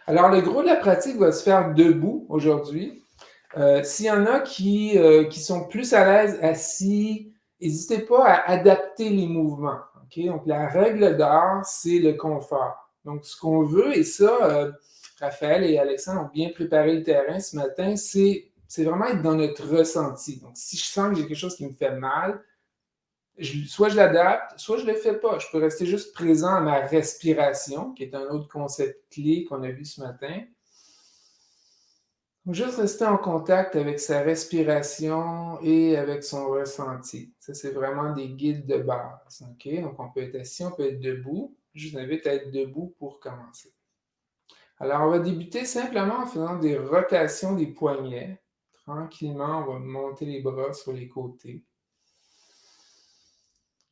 Alors, le gros de la pratique va se faire debout aujourd'hui. S'il y en a qui sont plus à l'aise assis, n'hésitez pas à adapter les mouvements. OK? Donc, la règle d'or, c'est le confort. Donc, ce qu'on veut, et ça, Raphaël et Alexandre ont bien préparé le terrain ce matin, c'est vraiment être dans notre ressenti. Donc, si je sens que j'ai quelque chose qui me fait mal, soit je l'adapte, soit je ne le fais pas. Je peux rester juste présent à ma respiration, qui est un autre concept clé qu'on a vu ce matin. Donc, juste rester en contact avec sa respiration et avec son ressenti. Ça, c'est vraiment des guides de base. OK? Donc, on peut être assis, on peut être debout. Je vous invite à être debout pour commencer. Alors, on va débuter simplement en faisant des rotations des poignets. Tranquillement, on va monter les bras sur les côtés.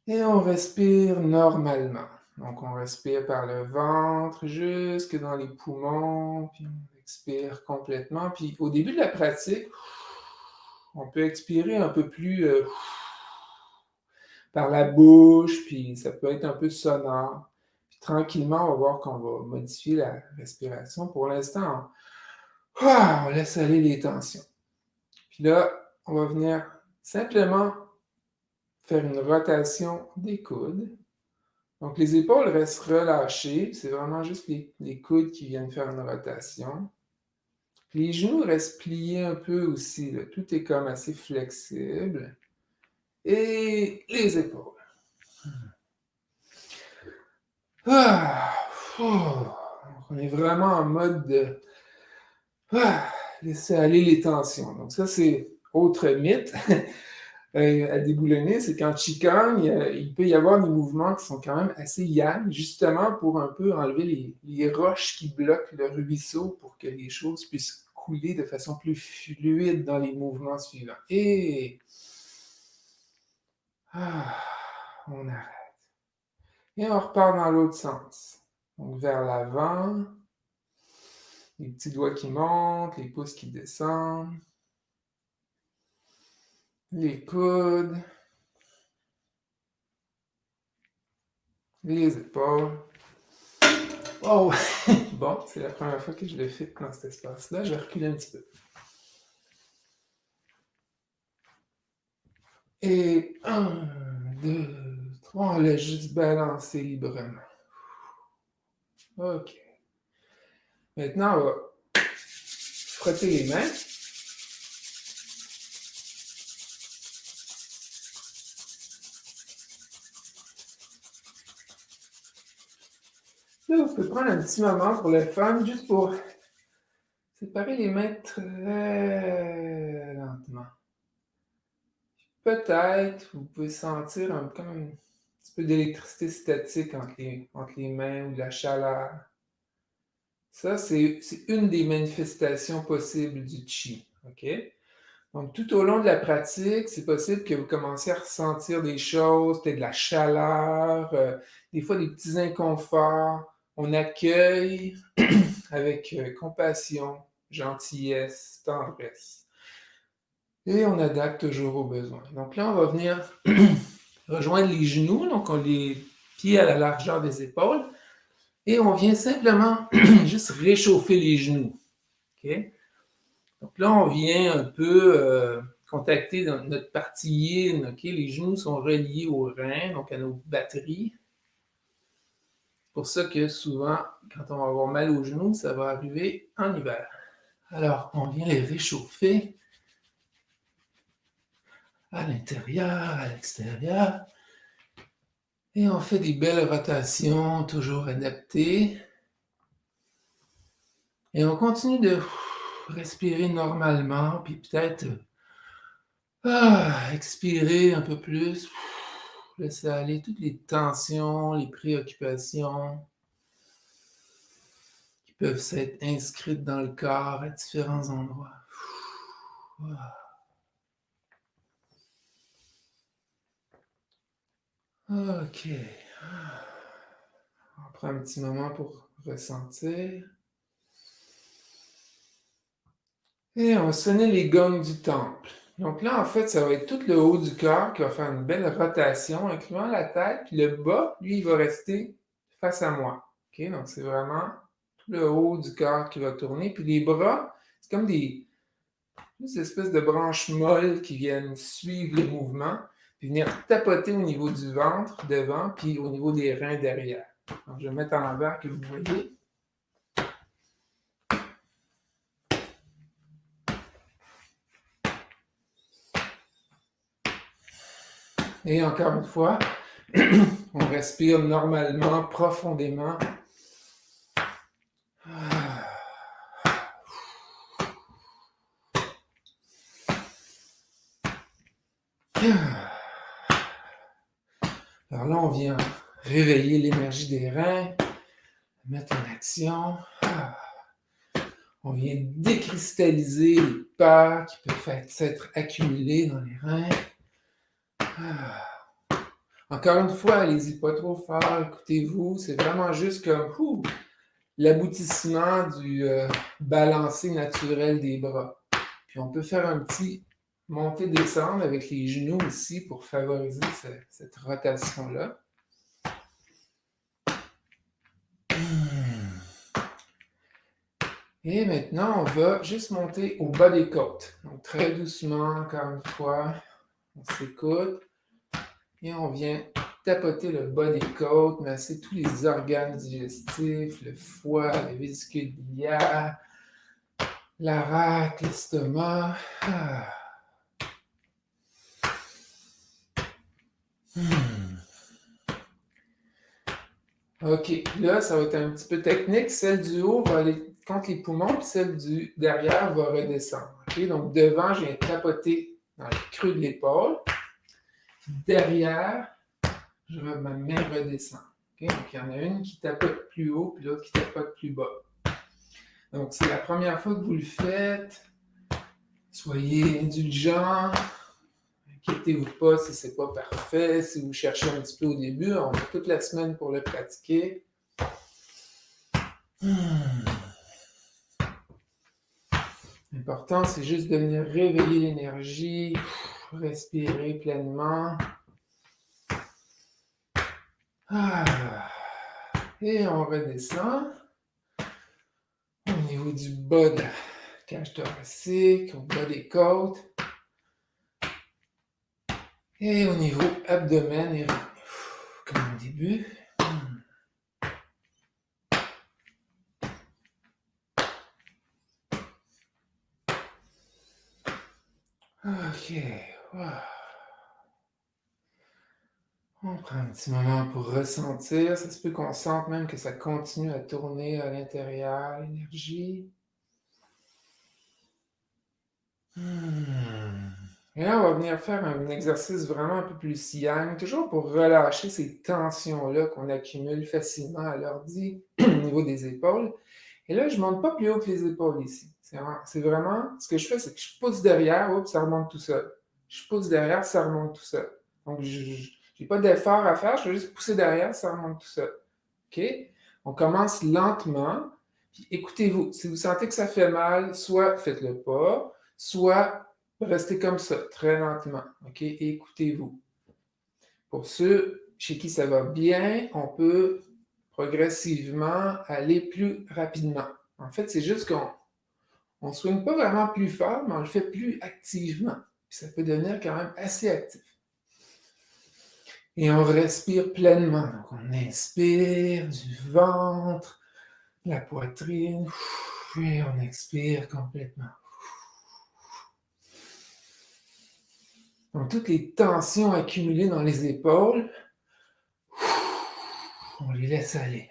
Et on respire normalement. Donc, on respire par le ventre jusque dans les poumons, puis on expire complètement. Puis, au début de la pratique, on peut expirer un peu plus par la bouche, puis ça peut être un peu sonore. Puis, tranquillement, on va voir qu'on va modifier la respiration. Pour l'instant, on laisse aller les tensions. Puis là, on va venir simplement faire une rotation des coudes. Donc, les épaules restent relâchées. C'est vraiment juste les coudes qui viennent faire une rotation. Puis les genoux restent pliés un peu aussi, là. Tout est comme assez flexible. Et les épaules. Ah, on est vraiment en mode de laisser aller les tensions. Donc ça, c'est autre mythe à déboulonner, c'est qu'en Qigong, il peut y avoir des mouvements qui sont quand même assez yang, justement pour un peu enlever les roches qui bloquent le ruisseau pour que les choses puissent couler de façon plus fluide dans les mouvements suivants. Et on arrête. Et on repart dans l'autre sens. Donc vers l'avant, les petits doigts qui montent, les pouces qui descendent, les coudes, les épaules. Oh! Bon, c'est la première fois que je le fais dans cet espace-là. Je vais reculer un petit peu. Et 1, 2, 3, on laisse juste balancer librement. OK. Maintenant, on va frotter les mains. Là, vous pouvez prendre un petit moment pour le fun, juste pour séparer les mains très lentement. Peut-être, vous pouvez sentir comme un petit peu d'électricité statique entre les mains ou de la chaleur. Ça, c'est une des manifestations possibles du chi. OK? Donc, tout au long de la pratique, c'est possible que vous commenciez à ressentir des choses, peut-être de la chaleur, des fois des petits inconforts. On accueille avec compassion, gentillesse, tendresse. Et on adapte toujours aux besoins. Donc là, on va venir rejoindre les genoux, donc on les pieds à la largeur des épaules, et on vient simplement juste réchauffer les genoux. OK? Donc là, on vient un peu contacter notre partie yin. OK? Les genoux sont reliés aux reins, donc à nos batteries. C'est pour ça que souvent, quand on va avoir mal aux genoux, ça va arriver en hiver. Alors, on vient les réchauffer à l'intérieur, à l'extérieur. Et on fait des belles rotations, toujours adaptées. Et on continue de respirer normalement, puis peut-être expirer un peu plus. Laisser aller toutes les tensions, les préoccupations qui peuvent s'être inscrites dans le corps à différents endroits. OK. On prend un petit moment pour ressentir. Et on va sonner les gongs du temple. Donc là, en fait, ça va être tout le haut du corps qui va faire une belle rotation, incluant la tête, puis le bas, lui, il va rester face à moi. OK? Donc, c'est vraiment le haut du corps qui va tourner. Puis les bras, c'est comme des espèces de branches molles qui viennent suivre les mouvements, puis venir tapoter au niveau du ventre devant, puis au niveau des reins derrière. Alors, je vais mettre en l'envers que vous voyez. Et encore une fois, on respire normalement, profondément. Alors là, on vient réveiller l'énergie des reins, mettre en action. On vient décristalliser les peurs qui peuvent s'être accumulées dans les reins. Encore une fois, allez-y pas trop fort, écoutez-vous. C'est vraiment juste comme l'aboutissement du balancé naturel des bras. Puis on peut faire un petit monter-descendre avec les genoux ici pour favoriser cette rotation-là. Et maintenant, on va juste monter au bas des côtes. Donc très doucement, encore une fois, on s'écoute. Et on vient tapoter le bas des côtes, masser tous les organes digestifs, le foie, les vésicules biliaires, la rate, l'estomac. OK, là, ça va être un petit peu technique. Celle du haut va aller contre les poumons, puis celle du derrière va redescendre. OK, donc devant, je viens tapoter dans le creux de l'épaule. Derrière, ma main redescend. Okay? Donc, il y en a une qui tapote plus haut, puis l'autre qui tapote plus bas. Donc, c'est la première fois que vous le faites. Soyez indulgents. Inquiétez-vous pas si c'est pas parfait. Si vous cherchez un petit peu au début, on a toute la semaine pour le pratiquer. L'important, c'est juste de venir réveiller l'énergie, respirer pleinement. Et on redescend au niveau du bas de la cage thoracique, au bas des côtes. Et au niveau abdomen et reins. Comme au début. OK. Wow. On prend un petit moment pour ressentir. Ça se peut qu'on sente même que ça continue à tourner à l'intérieur, l'énergie. Et là, on va venir faire un exercice vraiment un peu plus yang, toujours pour relâcher ces tensions-là qu'on accumule facilement à l'ordi au niveau des épaules. Et là, je ne monte pas plus haut que les épaules ici. C'est vraiment, ce que je fais, c'est que je pousse derrière, ça remonte tout seul. Je pousse derrière, ça remonte tout seul. Donc, je n'ai pas d'effort à faire, je vais juste pousser derrière, ça remonte tout seul. OK? On commence lentement, puis écoutez-vous. Si vous sentez que ça fait mal, soit faites-le pas, soit restez comme ça, très lentement. OK? Et écoutez-vous. Pour ceux chez qui ça va bien, on peut progressivement aller plus rapidement. En fait, c'est juste qu'on ne swing pas vraiment plus fort, mais on le fait plus activement. Puis ça peut devenir quand même assez actif. Et on respire pleinement. Donc, on inspire du ventre, la poitrine, et on expire complètement. Donc, toutes les tensions accumulées dans les épaules, on les laisse aller.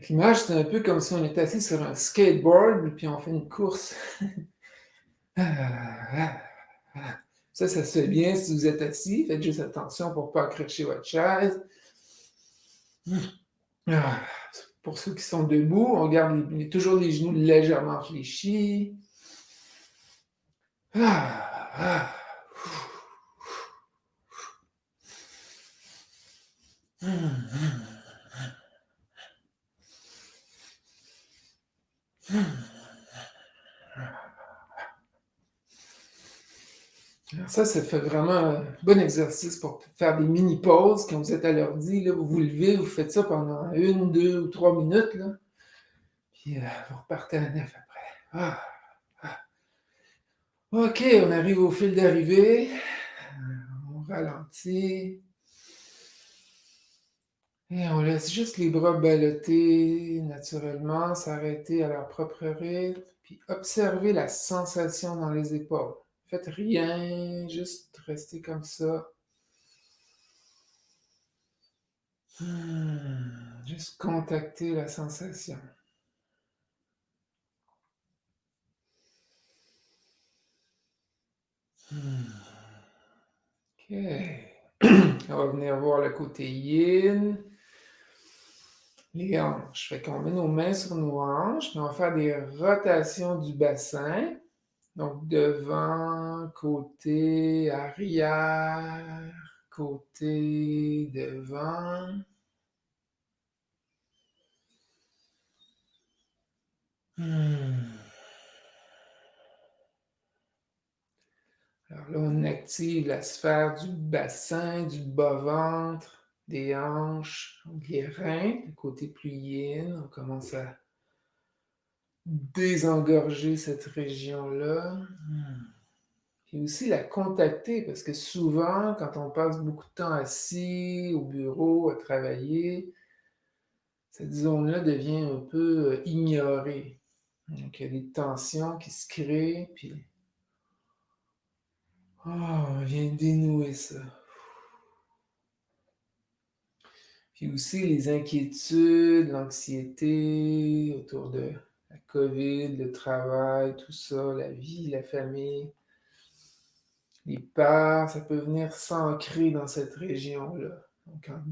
L'image, c'est un peu comme si on était assis sur un skateboard, puis on fait une course. Ça se fait bien si vous êtes assis. Faites juste attention pour ne pas accrocher votre chaise. Pour ceux qui sont debout, on garde toujours les genoux légèrement fléchis. Alors ça fait vraiment un bon exercice pour faire des mini-pauses quand vous êtes à l'ordi, là, vous vous levez, vous faites ça pendant 1, 2 ou 3 minutes, là, puis, vous repartez à neuf après. Ah! OK, on arrive au fil d'arrivée, on ralentit et on laisse juste les bras ballotter naturellement, s'arrêter à leur propre rythme, puis observez la sensation dans les épaules. Faites rien, juste restez comme ça. Juste contacter la sensation. OK. On va venir voir le côté yin, les hanches. Fait qu'on met nos mains sur nos hanches, puis on va faire des rotations du bassin. Donc devant, côté, arrière, côté, devant. Alors là, on active la sphère du bassin, du bas-ventre, des hanches, les reins, le côté plus yin. On commence à désengorger cette région-là. Puis aussi la contacter, parce que souvent, quand on passe beaucoup de temps assis au bureau, à travailler, cette zone-là devient un peu ignorée. Donc, il y a des tensions qui se créent, puis on vient dénouer ça. Puis aussi les inquiétudes, l'anxiété autour de la COVID, le travail, tout ça, la vie, la famille, les peurs, ça peut venir s'ancrer dans cette région-là. Donc en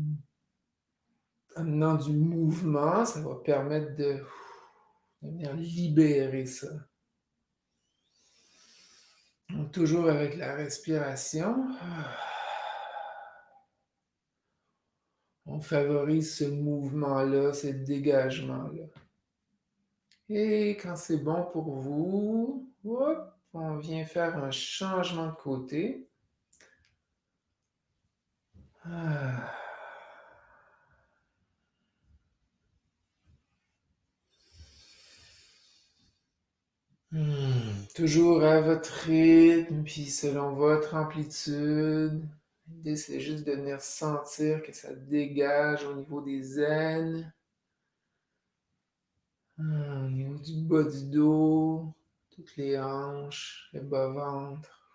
amenant du mouvement, ça va permettre de venir libérer ça. Donc toujours avec la respiration, on favorise ce mouvement-là, ce dégagement-là. Et quand c'est bon pour vous, hop, on vient faire un changement de côté. Ah. Toujours à votre rythme, puis selon votre amplitude. L'idée, c'est juste de venir sentir que ça dégage au niveau des aines, au niveau du bas du dos, toutes les hanches, le bas-ventre.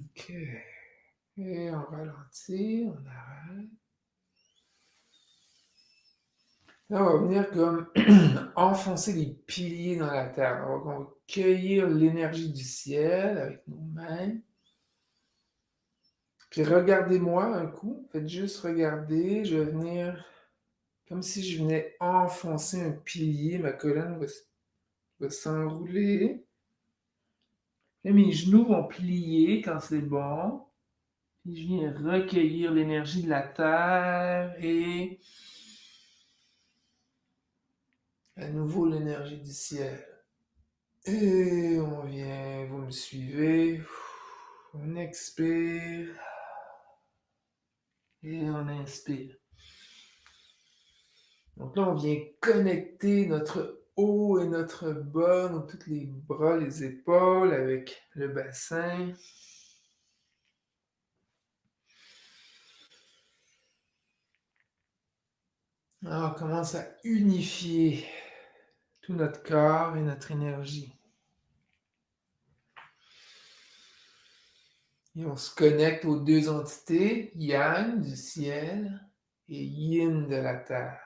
OK. Et on ralentit, on arrête. Là, on va venir comme enfoncer les piliers dans la terre. On va cueillir l'énergie du ciel avec nos mains. Puis regardez-moi un coup. Faites juste regarder. Je vais venir comme si je venais enfoncer un pilier. Ma colonne va s'enrouler. Là, mes genoux vont plier quand c'est bon. Puis je viens recueillir l'énergie de la terre et à nouveau l'énergie du ciel. Et on vient, vous me suivez. On expire et on inspire. Donc là, on vient connecter notre haut et notre bas, donc tous les bras, les épaules avec le bassin. Alors, on commence à unifier tout notre corps et notre énergie. Et on se connecte aux deux entités, Yang du ciel et Yin de la terre.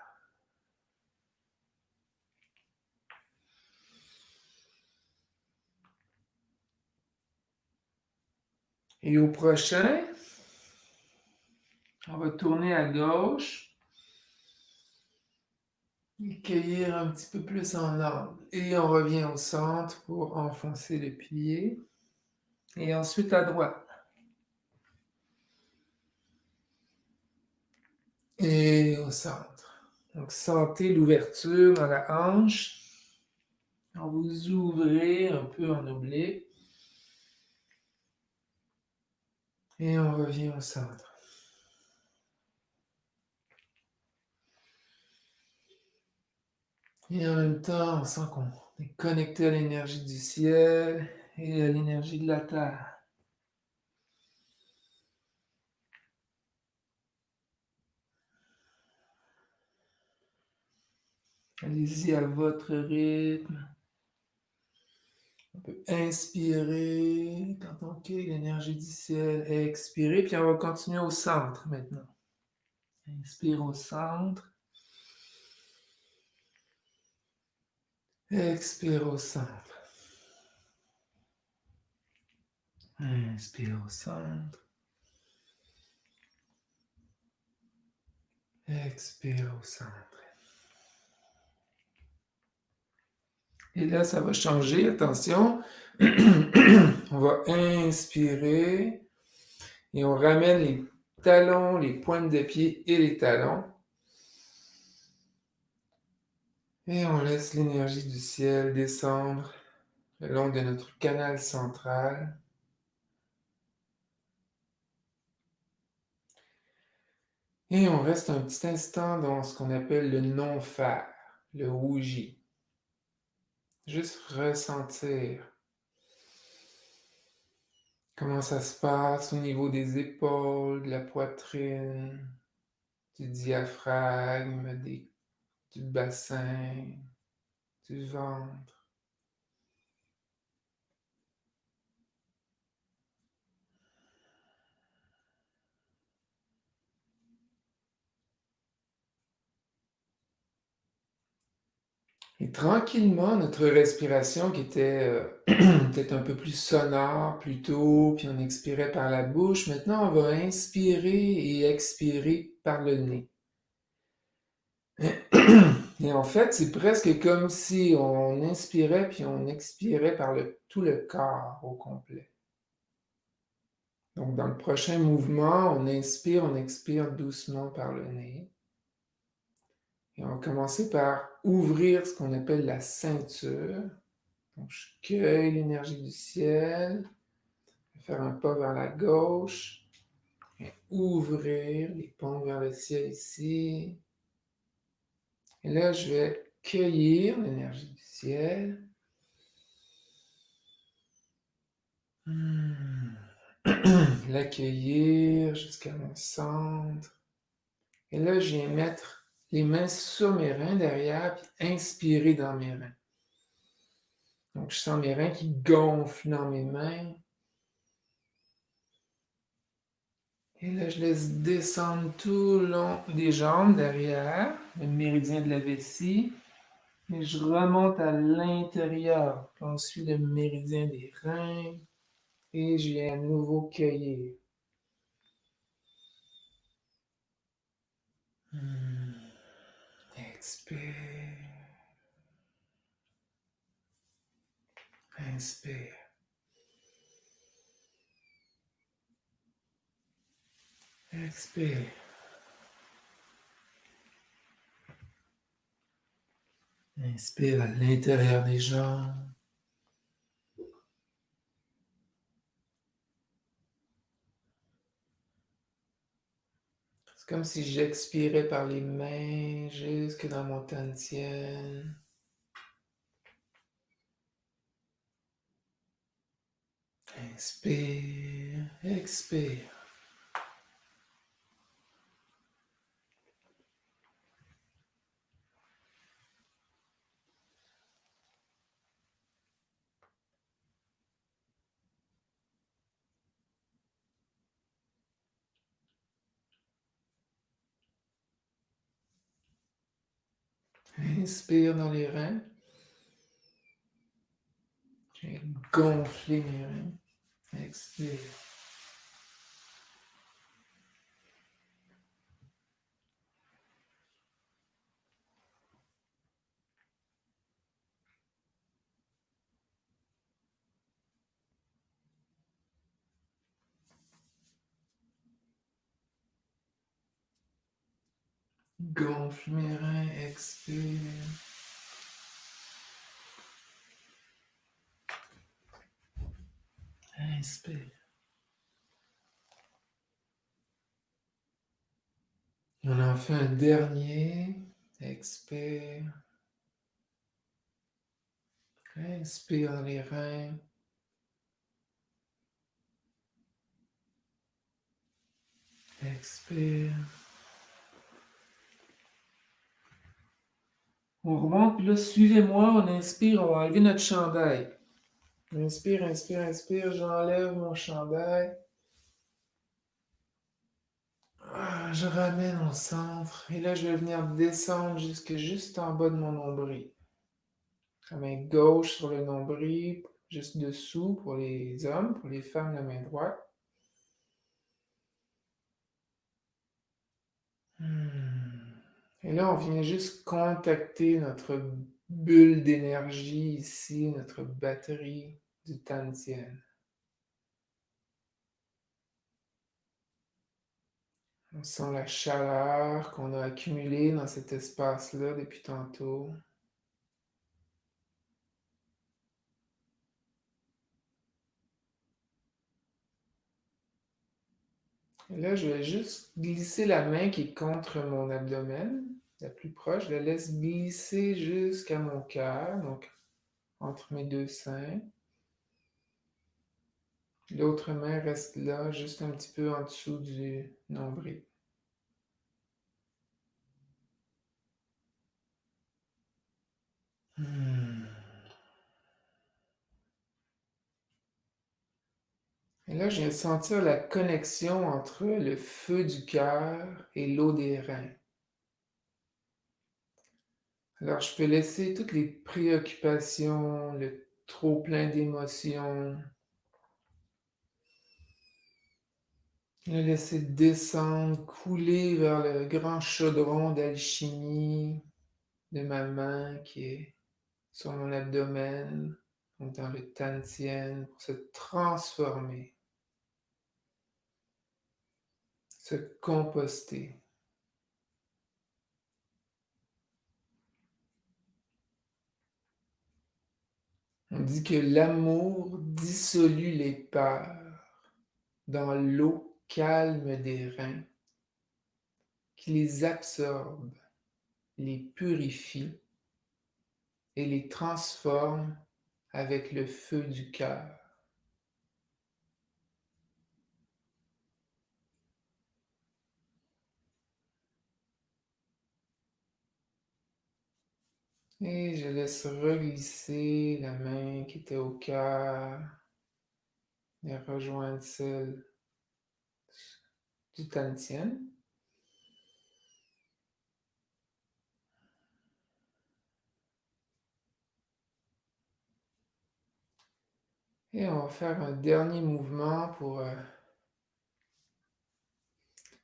Et au prochain, on va tourner à gauche et cueillir un petit peu plus en angle. Et on revient au centre pour enfoncer le pilier. Et ensuite à droite. Et au centre. Donc, sentez l'ouverture dans la hanche. On vous ouvrez un peu en oblique. Et on revient au centre. Et en même temps, on sent qu'on est connecté à l'énergie du ciel et à l'énergie de la terre. Allez-y à votre rythme. On peut inspirer quand on quitte l'énergie du ciel, expirer, puis on va continuer au centre maintenant. Inspire au centre. Expire au centre. Inspire au centre. Expire au centre. Et là, ça va changer, attention. On va inspirer et on ramène les talons, les pointes de pied et les talons. Et on laisse l'énergie du ciel descendre le long de notre canal central. Et on reste un petit instant dans ce qu'on appelle le non-faire, le wuji. Juste ressentir comment ça se passe au niveau des épaules, de la poitrine, du diaphragme, du bassin, du ventre. Et tranquillement, notre respiration qui était peut-être un peu plus sonore plus tôt, puis on expirait par la bouche, maintenant on va inspirer et expirer par le nez. Et en fait, c'est presque comme si on inspirait puis on expirait par tout le corps au complet. Donc, dans le prochain mouvement, on inspire, on expire doucement par le nez. Et on va commencer par ouvrir ce qu'on appelle la ceinture. Donc, je cueille l'énergie du ciel, je vais faire un pas vers la gauche, et ouvrir les paumes vers le ciel ici. Et là, je vais cueillir l'énergie du ciel. L'accueillir jusqu'à mon centre. Et là, je viens mettre les mains sur mes reins derrière, puis inspirer dans mes reins. Donc, je sens mes reins qui gonflent dans mes mains. Et là, je laisse descendre tout le long des jambes derrière, le méridien de la vessie. Et je remonte à l'intérieur. Puis on suit le méridien des reins. Et je viens à nouveau cueillir. Expire. Inspire. Expire. Inspire à l'intérieur des jambes. C'est comme si j'expirais par les mains jusque dans mon tantien. Inspire, expire. Inspire dans les reins. J'ai gonflé mes reins. Expire. Gonfle mes reins, expire. Inspire. On en fait un dernier. Expire. Inspire dans les reins. Expire. On remonte, puis là, suivez-moi, on inspire, on va enlever notre chandail. Inspire, inspire, inspire, j'enlève mon chandail. Je ramène au centre, et là, je vais venir descendre jusque juste en bas de mon nombril. La main gauche sur le nombril, juste dessous pour les hommes, pour les femmes, la main droite. Et là, on vient juste contacter notre bulle d'énergie ici, notre batterie du Tantien. On sent la chaleur qu'on a accumulée dans cet espace-là depuis tantôt. Et là, je vais juste glisser la main qui est contre mon abdomen, la plus proche. Je la laisse glisser jusqu'à mon cœur, donc entre mes deux seins. L'autre main reste là, juste un petit peu en dessous du nombril. Et là, je viens de sentir la connexion entre le feu du cœur et l'eau des reins. Alors, je peux laisser toutes les préoccupations, le trop plein d'émotions, le laisser descendre, couler vers le grand chaudron d'alchimie de ma main qui est sur mon abdomen, donc dans le tantien, pour se transformer, se composter. On dit que l'amour dissolue les peurs dans l'eau calme des reins, qui les absorbe, les purifie et les transforme avec le feu du cœur. Et je laisse reglisser la main qui était au cœur et rejoindre celle du Tantien. Et on va faire un dernier mouvement pour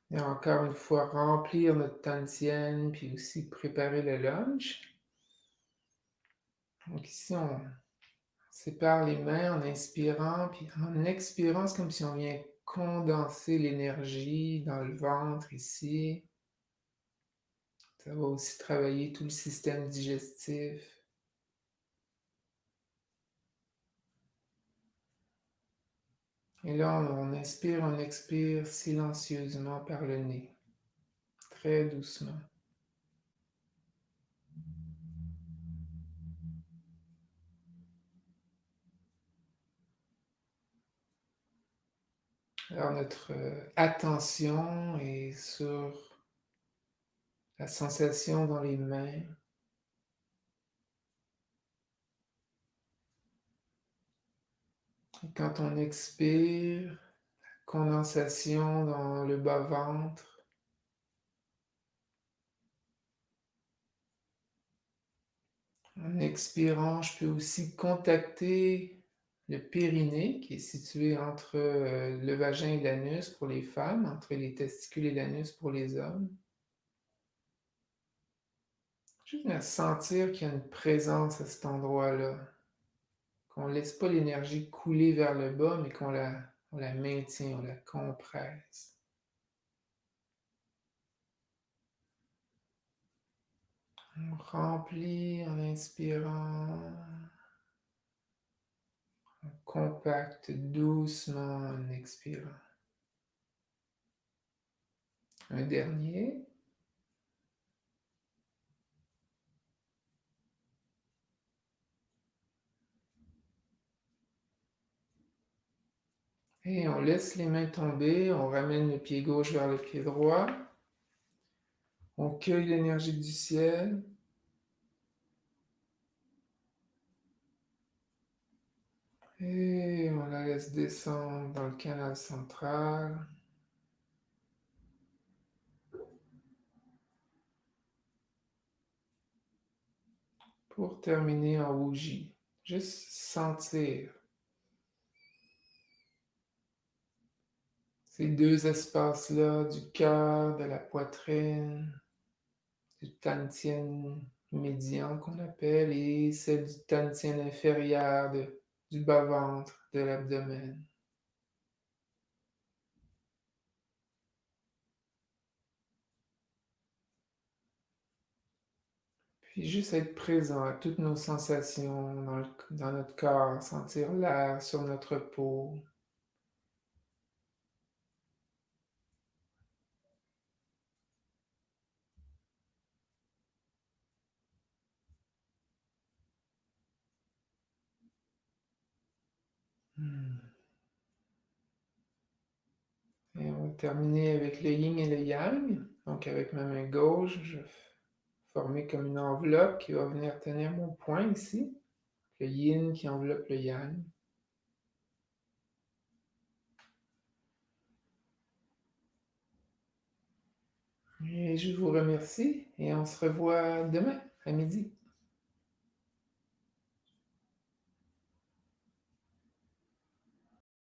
et encore une fois remplir notre Tantien, puis aussi préparer le lunch. Donc ici, on sépare les mains en inspirant, puis en expirant, c'est comme si on vient condenser l'énergie dans le ventre ici. Ça va aussi travailler tout le système digestif. Et là, on inspire, on expire silencieusement par le nez, très doucement. Alors notre attention est sur la sensation dans les mains. Et quand on expire, condensation dans le bas-ventre. En expirant, je peux aussi contacter le périnée qui est situé entre le vagin et l'anus pour les femmes, entre les testicules et l'anus pour les hommes. Juste à sentir qu'il y a une présence à cet endroit-là, qu'on ne laisse pas l'énergie couler vers le bas, mais on la maintient, on la compresse. On remplit en inspirant. On compacte doucement en expirant. Un dernier. Et on laisse les mains tomber, on ramène le pied gauche vers le pied droit. On cueille l'énergie du ciel. Et on la laisse descendre dans le canal central. Pour terminer en Wuji. Juste sentir ces deux espaces-là du cœur, de la poitrine, du tantien médian qu'on appelle, et celle du tantien inférieur, du bas-ventre, de l'abdomen. Puis juste être présent à toutes nos sensations dans notre corps, sentir l'air sur notre peau. Hmm. Et on va terminer avec le yin et le yang. Donc avec ma main gauche, je vais former comme une enveloppe qui va venir tenir mon poing ici. Le yin qui enveloppe le yang. Et je vous remercie et on se revoit demain à midi.